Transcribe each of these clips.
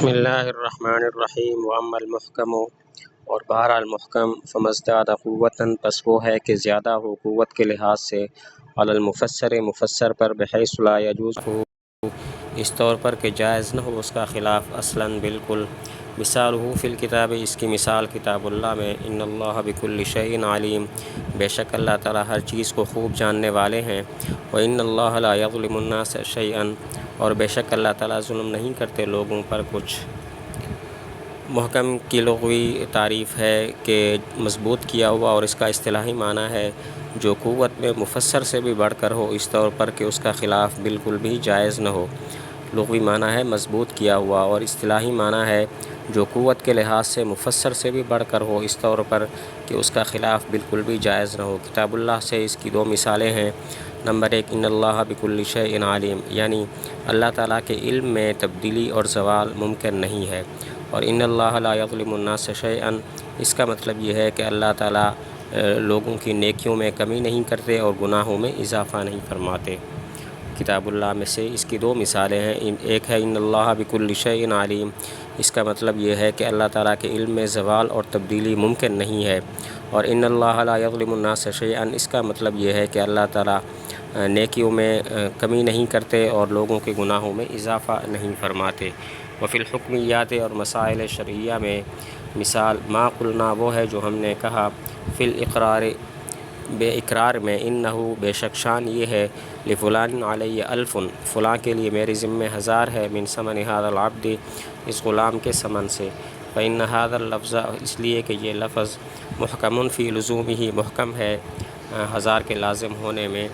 بسم اللہ الرحمن الرحیم واما المحکم، اور بہرحال محکم فمزداد قوتاً، پس وہ ہے کہ زیادہ ہو قوت کے لحاظ سے، علی المفسر مفسر پر، بحیث لا یجوز ہو اس طور پر کہ جائز نہ ہو اس کا خلاف اصلاً بالکل۔ مثال ہو فی الکتاب، اس کی مثال کتاب اللہ میں، ان اللہ بکل شیء علیم، بے شک اللہ تعالیٰ ہر چیز کو خوب جاننے والے ہیں، وان اللہ لا یظلم الناس شیئا، اور بے شک اللہ تعالیٰ ظلم نہیں کرتے لوگوں پر کچھ۔ محکم کی لغوی تعریف ہے کہ مضبوط کیا ہوا، اور اس کا اصطلاحی معنی ہے جو قوت میں مفسر سے بھی بڑھ کر ہو، اس طور پر کہ اس کا خلاف بالکل بھی جائز نہ ہو۔ لغوی معنی ہے مضبوط کیا ہوا، اور اصطلاحی معنی ہے جو قوت کے لحاظ سے مفسر سے بھی بڑھ کر ہو، اس طور پر کہ اس کا خلاف بالکل بھی جائز نہ ہو۔ کتاب اللہ سے اس کی دو مثالیں ہیں۔ نمبر 1، ان اللہ بکل شیء علیم، یعنی اللہ تعالیٰ کے علم میں تبدیلی اور زوال ممکن نہیں ہے، اور ان اللہ لا یظلم الناس شیئا، اس کا مطلب یہ ہے کہ اللہ تعالیٰ لوگوں کی نیکیوں میں کمی نہیں کرتے اور گناہوں میں اضافہ نہیں فرماتے۔ کتاب اللہ میں سے اس کی دو مثالیں ہیں۔ ایک ہے ان اللہ بکل شیء علیم، اس کا مطلب یہ ہے کہ اللہ تعالیٰ کے علم میں زوال اور تبدیلی ممکن نہیں ہے، اور ان اللہ لا یظلم الناس شیئا، اس کا مطلب یہ ہے کہ اللہ تعالیٰ نیکیوں میں کمی نہیں کرتے اور لوگوں کے گناہوں میں اضافہ نہیں فرماتے۔ وفی الحکمیات، اور مسائل شرعیہ میں مثال ما قلنا، وہ ہے جو ہم نے کہا، فی الاقرار، بے اقرار میں، انہو، بے شک شان یہ ہے، لفلان علیہ الف، فلاں کے لیے میرے ذمہ 1000 ہے، من ثمن ھذا العبد، اس غلام کے ثمن سے، فإن ھذا اللفظ، اس لیے کہ یہ لفظ، محکم فی لزومہ، محکم ہے 1000 کے لازم ہونے میں،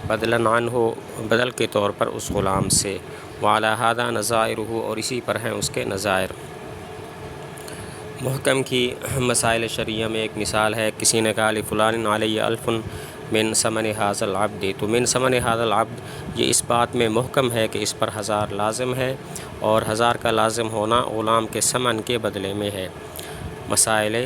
بدلاً عنہ، بدل کے طور پر اس غلام سے، وعلی ھذا نظائرہ، اور اسی پر ہیں اس کے نظائر۔ محکم کی مسائل شرعیہ میں ایک مثال ہے، کسی نے کہا لفلان علیہ الف من ثمن ھذا العبد، تو من ثمن ھذا العبد، یہ اس بات میں محکم ہے کہ اس پر 1000 لازم ہے، اور 1000 کا لازم ہونا غلام کے ثمن کے بدلے میں ہے۔ مسائل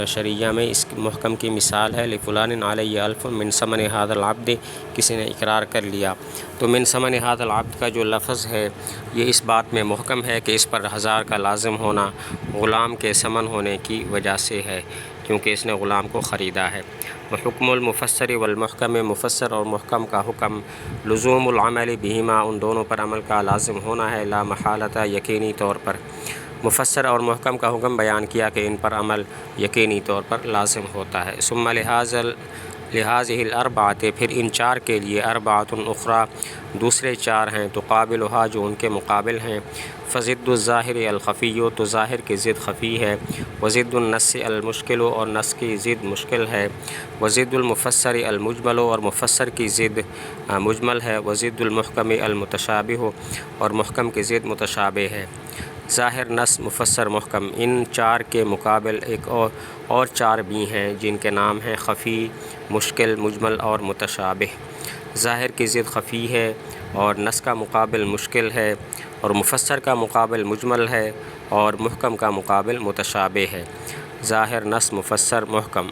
شرعیہ میں اس محکم کی مثال ہے، لفلان علیہ الف من ثمن ھذا العبد، کسی نے اقرار کر لیا، تو من ثمن ھذا العبد کا جو لفظ ہے یہ اس بات میں محکم ہے کہ اس پر 1000 کا لازم ہونا غلام کے ثمن ہونے کی وجہ سے ہے، کیونکہ اس نے غلام کو خریدا ہے۔ وحکم المفسر والمحکم، مفسر اور محکم کا حکم، لزوم العمل بہما، ان دونوں پر عمل کا لازم ہونا ہے، لا محالۃ، یقینی طور پر۔ مفسر اور محکم کا حکم بیان کیا کہ ان پر عمل یقینی طور پر لازم ہوتا ہے۔ ثم لہٰذہ الاربعۃ، پھر ان 4 کے لیے، اربعۃ اخریٰ، دوسرے 4 ہیں، تقابلھا، جو ان کے مقابل ہیں، فضد الظاہر الخفی، تو ظاہر کی ضد خفی ہے، وضد النص المشکل، اور نص کی ضد مشکل ہے، وضد المفسر المجمل، اور مفسر کی ضد مجمل ہے، وضد المحکم المتشابہ، اور محکم کی ضد متشابہ ہے۔ ظاہر، نص، مفسر، محکم، ان 4 کے مقابل ایک اور 4 بھی ہیں جن کے نام ہیں خفی، مشکل، مجمل اور متشابہ۔ ظاہر کی ضد خفی ہے، اور نص کا مقابل مشکل ہے، اور مفسر کا مقابل مجمل ہے، اور محکم کا مقابل متشابہ ہے۔ ظاہر، نص، مفسر، محکم،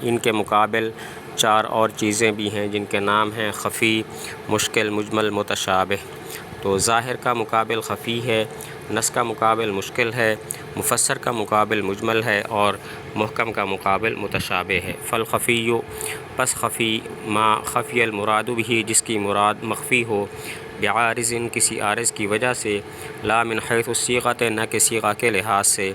ان کے مقابل 4 اور چیزیں بھی ہیں جن کے نام ہیں خفی، مشکل، مجمل، متشابہ۔ تو ظاہر کا مقابل خفی ہے، نص کا مقابل مشکل ہے، مفسر کا مقابل مجمل ہے، اور محکم کا مقابل متشابہ ہے۔ فالخفی، پس خفی، ما خفی المراد بھی، جس کی مراد مخفی ہو، بعارض، کسی عارض کی وجہ سے، لا من حیث الصیغۃ، نہ کہ صیغہ کے لحاظ سے۔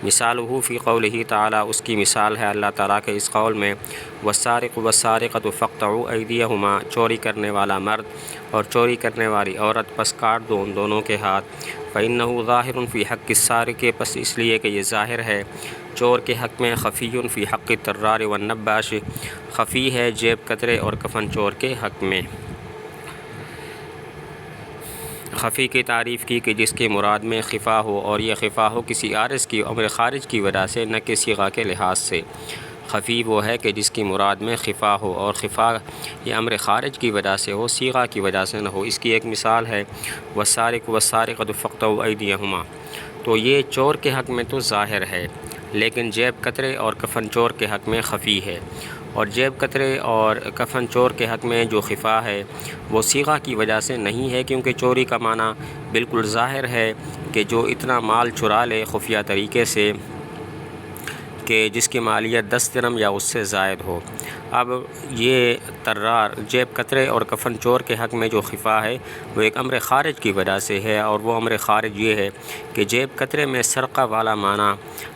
مثالہ فی قولہ تعالیٰ، اس کی مثال ہے اللہ تعالیٰ کے اس قول میں، والسارق والسارقۃ فاقطعوا ایدیہما، چوری کرنے والا مرد اور چوری کرنے والی عورت، پس کاٹ دو ان دونوں کے ہاتھ۔ فإنہ ظاہر فی حق السارق، پس اس لیے کہ یہ ظاہر ہے چور کے حق میں، خفی فی حق الطرار والنباش، خفی ہے جیب کترے اور کفن چور کے حق میں۔ خفی کی تعریف کی کہ جس کی مراد میں خفا ہو، اور یہ خفا ہو کسی عارض کی امر خارج کی وجہ سے، نہ کہ صیغہ کے لحاظ سے۔ خفی وہ ہے کہ جس کی مراد میں خفا ہو، اور خفا یہ امر خارج کی وجہ سے ہو، صیغہ کی وجہ سے نہ ہو۔ اس کی ایک مثال ہے، والسارق والسارقۃ فاقطعوا ایدیہما، تو یہ چور کے حق میں تو ظاہر ہے، لیکن جیب کترے اور کفن چور کے حق میں خفی ہے۔ اور جیب کترے اور کفن چور کے حق میں جو خفا ہے وہ صیغہ کی وجہ سے نہیں ہے، کیونکہ چوری کا معنی بالکل ظاہر ہے کہ جو اتنا مال چرا لے خفیہ طریقے سے کہ جس کی مالیت 10 درہم یا اس سے زائد ہو۔ اب یہ طرار جیب کترے اور کفن چور کے حق میں جو خفا ہے وہ ایک امر خارج کی وجہ سے ہے، اور وہ امر خارج یہ ہے کہ جیب کترے میں سرقہ والا معنی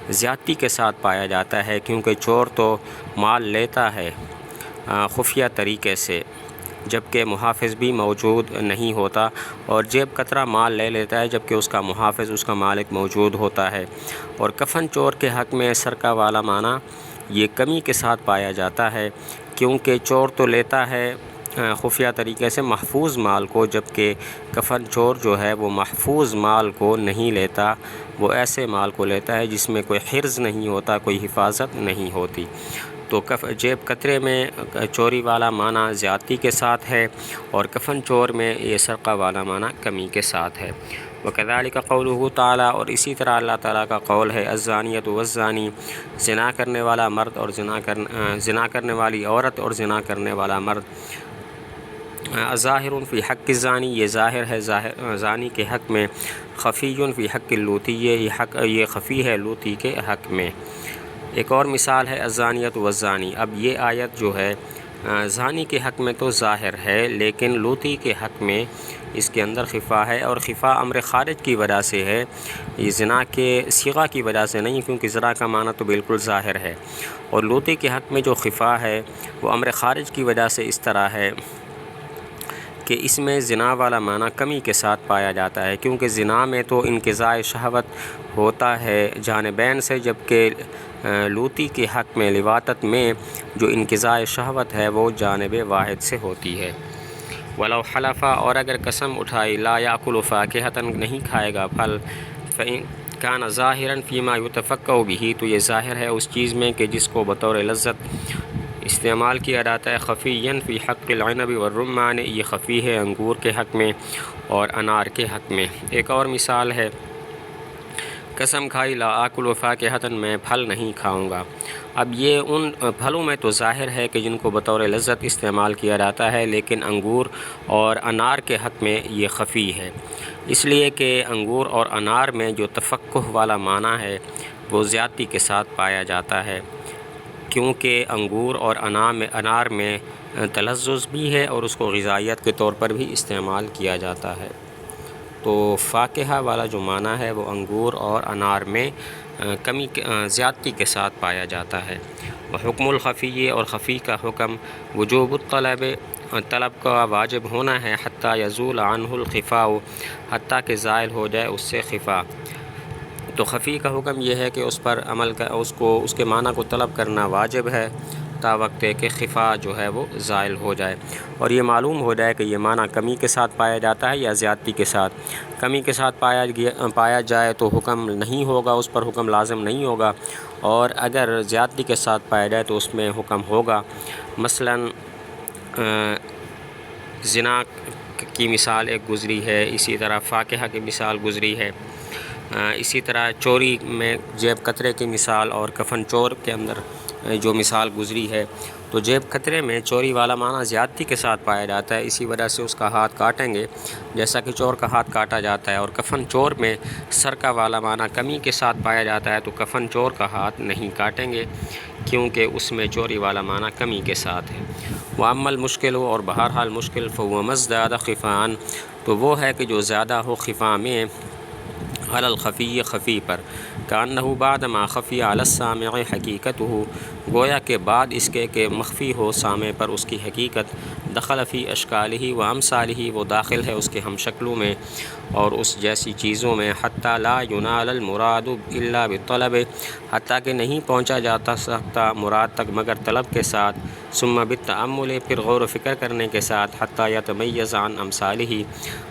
زیادتی کے ساتھ پایا جاتا ہے، کیونکہ چور تو مال لیتا ہے خفیہ طریقے سے جبکہ محافظ بھی موجود نہیں ہوتا، اور جیب کترا مال لے لیتا ہے جبکہ اس کا محافظ اس کا مالک موجود ہوتا ہے۔ اور کفن چور کے حق میں سرقہ والا معنی یہ کمی کے ساتھ پایا جاتا ہے، کیونکہ چور تو لیتا ہے خفیہ طریقے سے محفوظ مال کو، جبکہ کفن چور جو ہے وہ محفوظ مال کو نہیں لیتا، وہ ایسے مال کو لیتا ہے جس میں کوئی حرز نہیں ہوتا، کوئی حفاظت نہیں ہوتی۔ تو جیب کترے میں چوری والا معنی زیادتی کے ساتھ ہے، اور کفن چور میں یہ سرقہ والا معنی کمی کے ساتھ ہے۔ وَكَذَلِكَ قَوْلُهُ تعالیٰ، اور اسی طرح اللہ تعالیٰ کا قول ہے الزانیۃ والزانی، زنا کرنے والا مرد اور زنا کرنے والی عورت اور زنا کرنے والا مرد، ظاہر فی حق الزانی، یہ ظاہر ہے زانی کے حق میں، خفی فی حق اللوتی، یہ خفی ہے لوتی کے حق میں۔ ایک اور مثال ہے الزانیۃ والزانی۔ اب یہ آیت جو ہے زانی کے حق میں تو ظاہر ہے، لیکن لوتی کے حق میں اس کے اندر خفا ہے، اور خفا امر خارج کی وجہ سے ہے، یہ زنا کے صیغہ کی وجہ سے نہیں، کیونکہ زنا کا معنی تو بالکل ظاہر ہے۔ اور لوتی کے حق میں جو خفا ہے وہ امر خارج کی وجہ سے اس طرح ہے کہ اس میں زنا والا معنی کمی کے ساتھ پایا جاتا ہے، کیونکہ زنا میں تو انقضاء شہوت ہوتا ہے جانبین سے، جبکہ لوتی کے حق میں لواطت میں جو انقضاء شہوت ہے وہ جانب واحد سے ہوتی ہے۔ وَلَوْ حَلَفَ، اور اگر قسم اٹھائی، لا یأکل فاکہۃ، نہیں کھائے گا پھل، فَإِن کان ظاہرا فیما یتفکہ بہ، تو یہ ظاہر ہے اس چیز میں کہ جس کو بطور لذت استعمال کیا جاتا ہے، خفیًا فی حق العنب والرمان، یہ خفی ہے انگور کے حق میں اور انار کے حق میں۔ ایک اور مثال ہے قسم کھائی لا آکل فاکہۃ، میں پھل نہیں کھاؤں گا۔ اب یہ ان پھلوں میں تو ظاہر ہے کہ جن کو بطور لذت استعمال کیا جاتا ہے، لیکن انگور اور انار کے حق میں یہ خفی ہے، اس لیے کہ انگور اور انار میں جو تفکہ والا معنی ہے وہ زیادتی کے ساتھ پایا جاتا ہے، کیونکہ انگور اور انار میں تلذذ بھی ہے اور اس کو غذائیت کے طور پر بھی استعمال کیا جاتا ہے۔ تو فاکہہ والا جو معنی ہے وہ انگور اور انار میں زیادتی کے ساتھ پایا جاتا ہے۔ وحکم الخفی، اور خفی کا حکم وجوب الطلب، طلب کا واجب ہونا ہے، حتیٰ یزول عنہ الخفاء، حتیٰ کہ زائل ہو جائے اس سے خفا۔ تو خفی کا حکم یہ ہے کہ اس پر عمل کا اس کے معنی کو طلب کرنا واجب ہے تا وقت کہ خفا جو ہے وہ زائل ہو جائے، اور یہ معلوم ہو جائے کہ یہ معنی کمی کے ساتھ پایا جاتا ہے یا زیادتی کے ساتھ۔ کمی کے ساتھ پایا جائے تو حکم نہیں ہوگا، اس پر حکم لازم نہیں ہوگا، اور اگر زیادتی کے ساتھ پایا جائے تو اس میں حکم ہوگا۔ مثلاً زنا کی مثال ایک گزری ہے، اسی طرح فاکہہ کی مثال گزری ہے، اسی طرح چوری میں جیب کترے کی مثال اور کفن چور کے اندر جو مثال گزری ہے۔ تو جیب کترے میں چوری والا معنی زیادتی کے ساتھ پایا جاتا ہے، اسی وجہ سے اس کا ہاتھ کاٹیں گے جیسا کہ چور کا ہاتھ کاٹا جاتا ہے، اور کفن چور میں سرقہ والا معنی کمی کے ساتھ پایا جاتا ہے، تو کفن چور کا ہاتھ نہیں کاٹیں گے کیونکہ اس میں چوری والا معنی کمی کے ساتھ ہے۔ وَأَمَّا الْمُشْكِلُ، اور بہرحال مشکل، فَهُوَ مَا ازْدَادَ خِفَاءً، تو وہ ہے کہ جو زیادہ ہو خفا میں، علی الخفی، خفی پر، کأنہ بعد ما خفی علی السامع حقیقتہ، گویا کہ بعد اس کے کہ مخفی ہو سامع پر اس کی حقیقت، دخل فی اشکالہ و امثالہ، وہ داخل ہے اس کے ہم شکلوں میں اور اس جیسی چیزوں میں، حتی لا ینال المراد الا بالطلب، حتیٰ کہ نہیں پہنچا جاتا سکتا مراد تک مگر طلب کے ساتھ، ثم بالتأمل، پھر غور و فکر کرنے کے ساتھ، حتی یتمیز عن امثالہ،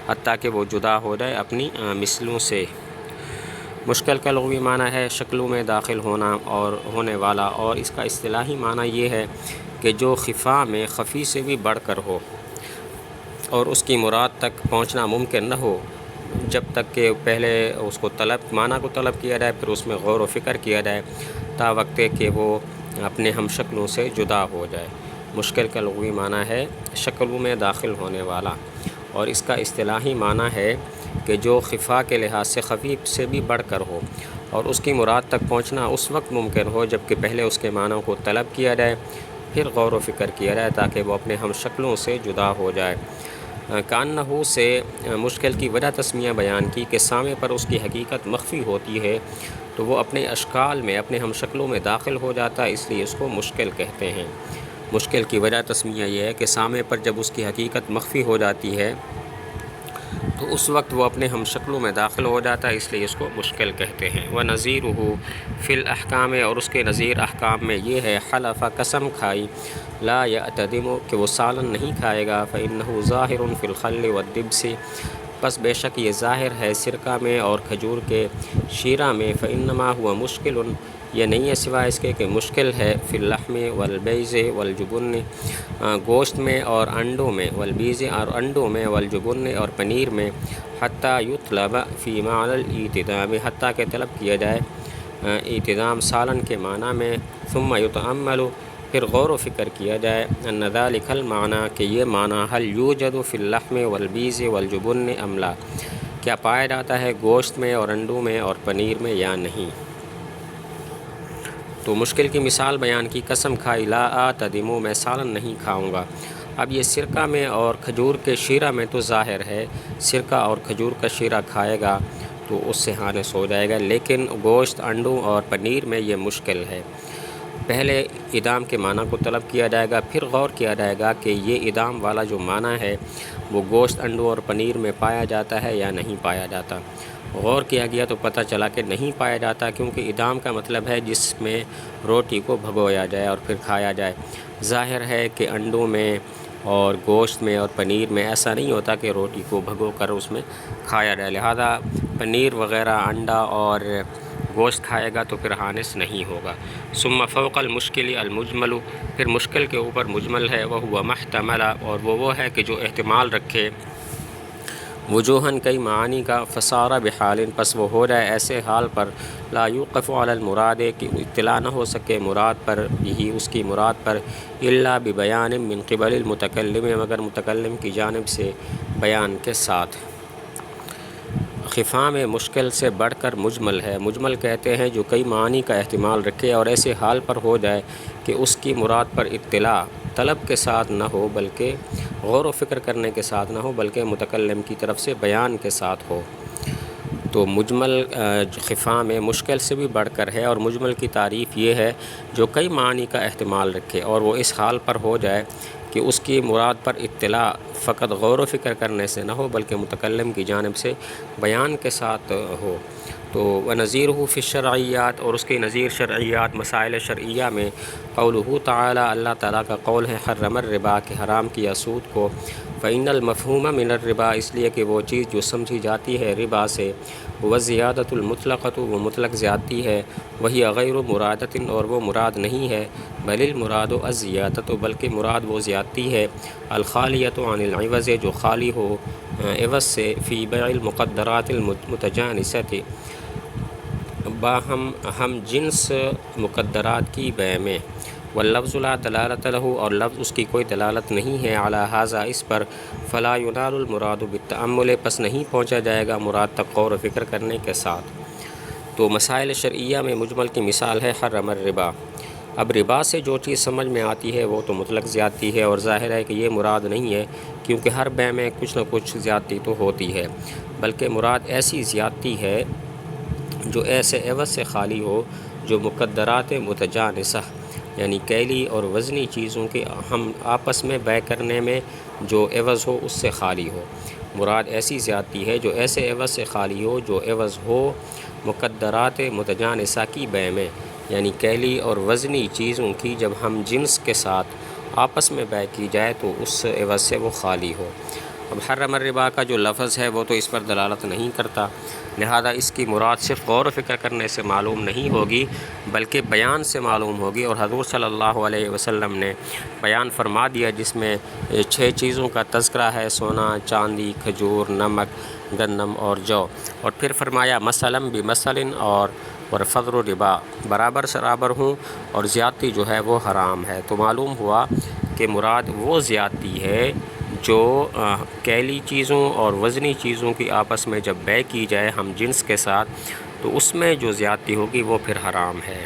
حتیٰ کہ وہ جدا ہو جائے اپنی مثلوں سے۔ مشکل کا لغوی معنی ہے شکلوں میں داخل ہونا اور ہونے والا، اور اس کا اصطلاحی معنی یہ ہے کہ جو خفا میں خفی سے بھی بڑھ کر ہو اور اس کی مراد تک پہنچنا ممکن نہ ہو جب تک کہ پہلے اس کو معنی کو طلب کیا جائے، پھر اس میں غور و فکر کیا جائے تا وقت کہ وہ اپنے ہم شکلوں سے جدا ہو جائے۔ مشکل کا لغوی معنی ہے شکلوں میں داخل ہونے والا، اور اس کا اصطلاحی معنی ہے کہ جو خفا کے لحاظ سے خفیف سے بھی بڑھ کر ہو، اور اس کی مراد تک پہنچنا اس وقت ممکن ہو جبکہ پہلے اس کے معنی کو طلب کیا جائے، پھر غور و فکر کیا جائے تاکہ وہ اپنے ہم شکلوں سے جدا ہو جائے۔ کانہو سے مشکل کی وجہ تسمیہ بیان کی کہ سامع پر اس کی حقیقت مخفی ہوتی ہے تو وہ اپنے اشکال میں، اپنے ہم شکلوں میں داخل ہو جاتا ہے، اس لیے اس کو مشکل کہتے ہیں۔ مشکل کی وجہ تسمیہ یہ ہے کہ سامع پر جب اس کی حقیقت مخفی ہو جاتی ہے تو اس وقت وہ اپنے ہم شکلوں میں داخل ہو جاتا ہے، اس لیے اس کو مشکل کہتے ہیں۔ وَنَظِيرُهُ فِي الْأَحْكَامِ، اور اس کے نظیر احکام میں یہ ہے حلف، قسم کھائی، لا يَأْتَدِمُ، کہ وہ سالن نہیں کھائے گا، فَإِنَّهُ ظَاهِرٌ فِي الْخَلِّ وَالدِّبْسِ، پس بے شک یہ ظاہر ہے سرکہ میں اور کھجور کے شیرہ میں، فَإِنَّمَا هُوَ مُشْكِلٌ، یہ نہیں ہے سوائے اس کے کہ مشکل ہے، فی اللحم والبیض والجبن، گوشت میں اور انڈوں میں، والبیض اور انڈوں میں، والجبن اور پنیر میں، حتیٰ یطلب فی معنی الاعتدام، حتیٰ کہ طلب کیا جائے اعتدام سالن کے معنی میں، ثم یتأمل، پھر غور و فکر کیا جائے، ان ذلک المعنی، کہ یہ معنی، هل یوجد فی اللحم والبیض والجبن ام لا، کیا پایا جاتا ہے گوشت میں اور انڈوں میں اور پنیر میں یا نہیں۔ تو مشکل کی مثال بیان کی، قسم کھائی، لا آتدمو، میں سالن نہیں کھاؤں گا۔ اب یہ سرکہ میں اور کھجور کے شیرہ میں تو ظاہر ہے، سرکہ اور کھجور کا شیرہ کھائے گا تو اس سے ہانس ہو جائے گا، لیکن گوشت، انڈوں اور پنیر میں یہ مشکل ہے۔ پہلے ادام کے معنی کو طلب کیا جائے گا، پھر غور کیا جائے گا کہ یہ ادام والا جو معنی ہے وہ گوشت، انڈوں اور پنیر میں پایا جاتا ہے یا نہیں پایا جاتا۔ غور کیا گیا تو پتہ چلا کہ نہیں پایا جاتا، کیونکہ ادام کا مطلب ہے جس میں روٹی کو بھگویا جائے اور پھر کھایا جائے۔ ظاہر ہے کہ انڈوں میں اور گوشت میں اور پنیر میں ایسا نہیں ہوتا کہ روٹی کو بھگو کر اس میں کھایا جائے، لہذا پنیر وغیرہ، انڈا اور گوشت کھائے گا تو پھر ہانس نہیں ہوگا۔ ثم فوق المشکل المجمل، پھر مشکل کے اوپر مجمل ہے، وہو محتمل، اور وہ ہے کہ جو احتمال رکھے، وجوہاً کئی معانی کا، فصار بحال، پس وہ ہو جائے ایسے حال پر، لا یوقف علی المراد، کہ اطلاع نہ ہو سکے مراد پر، یہی اس کی مراد پر، الا ببیان من قبل المتکلم، مگر متکلم کی جانب سے بیان کے ساتھ۔ خفا میں مشکل سے بڑھ کر مجمل ہے، مجمل کہتے ہیں جو کئی معانی کا احتمال رکھے اور ایسے حال پر ہو جائے کہ اس کی مراد پر اطلاع طلب کے ساتھ نہ ہو، بلکہ غور و فکر کرنے کے ساتھ نہ ہو، بلکہ متکلم کی طرف سے بیان کے ساتھ ہو۔ تو مجمل خفا میں مشکل سے بھی بڑھ کر ہے، اور مجمل کی تعریف یہ ہے جو کئی معانی کا احتمال رکھے اور وہ اس حال پر ہو جائے کہ اس کی مراد پر اطلاع فقط غور و فکر کرنے سے نہ ہو بلکہ متکلم کی جانب سے بیان کے ساتھ ہو۔ تو وَنَظِيرُهُ فِي الشَّرْعِيَّاتِ، اور اس کے نظیر شرعیات، مسائل شرعیہ میں، قولہ تعالی، اللہ تعالیٰ کا قول ہے، حرم الربا، کہ حرام کیا سود کو، فإن المفہوم من الربا، اس لیے کہ وہ چیز جو سمجھی جاتی ہے ربا سے، وزیادۃ المطلقۃ، وہ مطلق زیادتی ہے، وہی غیر مرادۃ، اور وہ مراد نہیں ہے، بل المراد الزیادۃ، بلکہ مراد وہ زیادتی ہے، الخالیۃ عن العوض، جو خالی ہو عوض سے، فی بیع المقدرات المتجانسۃ، باہم ہم جنس مقدرات کی بیع میں، واللفظ لا دلالت لہ، اور لفظ اس کی کوئی دلالت نہیں ہے، علی ھذا، اس پر، فلا ینال المراد بالتأمل، پس نہیں پہنچا جائے گا مراد تک غور و فکر کرنے کے ساتھ۔ تو مسائل شرعیہ میں مجمل کی مثال ہے حرم الربا۔ اب ربا سے جو چیز سمجھ میں آتی ہے وہ تو مطلق زیادتی ہے، اور ظاہر ہے کہ یہ مراد نہیں ہے، کیونکہ ہر بیع میں کچھ نہ کچھ زیادتی تو ہوتی ہے، بلکہ مراد ایسی زیادتی ہے جو ایسے عوض سے خالی ہو جو مقدرات متجانسہ، یعنی کیلی اور وزنی چیزوں کے ہم آپس میں بیع کرنے میں جو عوض ہو اس سے خالی ہو۔ مراد ایسی زیادتی ہے جو ایسے عوض سے خالی ہو جو عوض ہو مقدرات متجانسہ کی بیع میں، یعنی کیلی اور وزنی چیزوں کی جب ہم جنس کے ساتھ آپس میں بیع کی جائے تو اس عوض سے وہ خالی ہو۔ اب حرم الربا کا جو لفظ ہے وہ تو اس پر دلالت نہیں کرتا، لہذا اس کی مراد صرف غور و فکر کرنے سے معلوم نہیں ہوگی بلکہ بیان سے معلوم ہوگی، اور حضور صلی اللہ علیہ وسلم نے بیان فرما دیا جس میں 6 چیزوں کا تذکرہ ہے، سونا، چاندی، کھجور، نمک، گندم اور جو، اور پھر فرمایا مثلاً بمثل، اور والفضل ربا، برابر سرابر ہوں اور زیادتی جو ہے وہ حرام ہے۔ تو معلوم ہوا کہ مراد وہ زیادتی ہے جو کیلی چیزوں اور وزنی چیزوں کی آپس میں جب بے کی جائے ہم جنس کے ساتھ، تو اس میں جو زیادتی ہوگی وہ پھر حرام ہے۔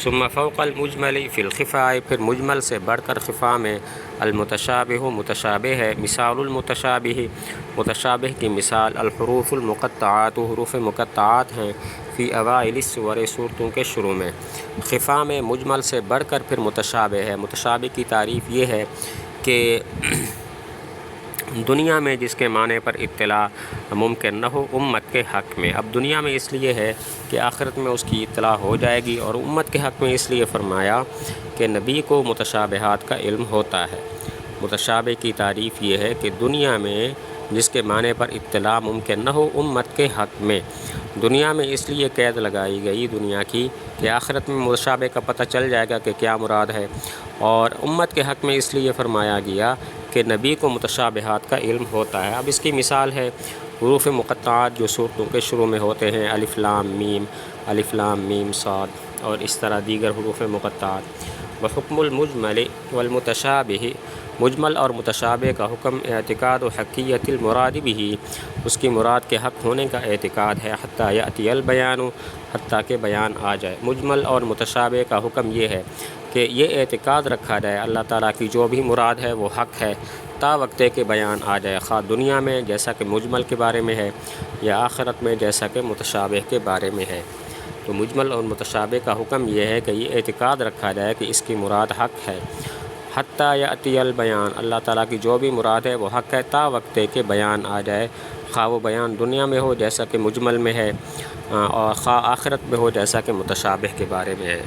ثم فوق المجمل فی الخفاء، پھر مجمل سے بڑھ کر خفا میں المتشابہ، متشابہ ہے۔ مثال المتشابہ، متشابہ کی مثال الحروف المقطعات، حروف مقطعات ہیں، فی اوائل السور، صورتوں کے شروع میں۔ خفا میں مجمل سے بڑھ کر پھر متشابہ ہے۔ متشابہ کی تعریف یہ ہے کہ دنیا میں جس کے معنی پر اطلاع ممکن نہ ہو امت کے حق میں، اب دنیا میں اس لیے ہے کہ آخرت میں اس کی اطلاع ہو جائے گی، اور امت کے حق میں اس لیے فرمایا کہ نبی کو متشابہات کا علم ہوتا ہے۔ متشابہ کی تعریف یہ ہے کہ دنیا میں جس کے معنی پر اطلاع ممکن نہ ہو امت کے حق میں، دنیا میں اس لیے قید لگائی گئی دنیا کی کہ آخرت میں متشابہ کا پتہ چل جائے گا کہ کیا مراد ہے، اور امت کے حق میں اس لیے فرمایا گیا کہ نبی کو متشابہات کا علم ہوتا ہے۔ اب اس کی مثال ہے حروف مقطعات جو صورتوں کے شروع میں ہوتے ہیں، الف لام میم، الف لام میم صاد، اور اس طرح دیگر حروف مقطعات۔ وحکم المجمل والمتشابہ، مجمل اور متشابہ کا حکم اعتقاد و حقیت المراد بھی، اس کی مراد کے حق ہونے کا اعتقاد ہے، حتیٰ یأتی البیان، حتیٰ کہ بیان آ جائے۔ مجمل اور متشابہ کا حکم یہ ہے کہ یہ اعتقاد رکھا جائے اللہ تعالیٰ کی جو بھی مراد ہے وہ حق ہے، تا وقت کہ بیان آ جائے، خواہ دنیا میں جیسا کہ مجمل کے بارے میں ہے، یا آخرت میں جیسا کہ متشابہ کے بارے میں ہے۔ تو مجمل اور متشابہ کا حکم یہ ہے کہ یہ اعتقاد رکھا جائے کہ اس کی مراد حق ہے، حتیٰ یأتی البیان، اللہ تعالیٰ کی جو بھی مراد ہے وہ حق ہے، تا وقت کہ بیان آ جائے، خواہ وہ بیان دنیا میں ہو جیسا کہ مجمل میں ہے، اور خواہ آخرت میں ہو جیسا کہ متشابہ کے بارے میں ہے۔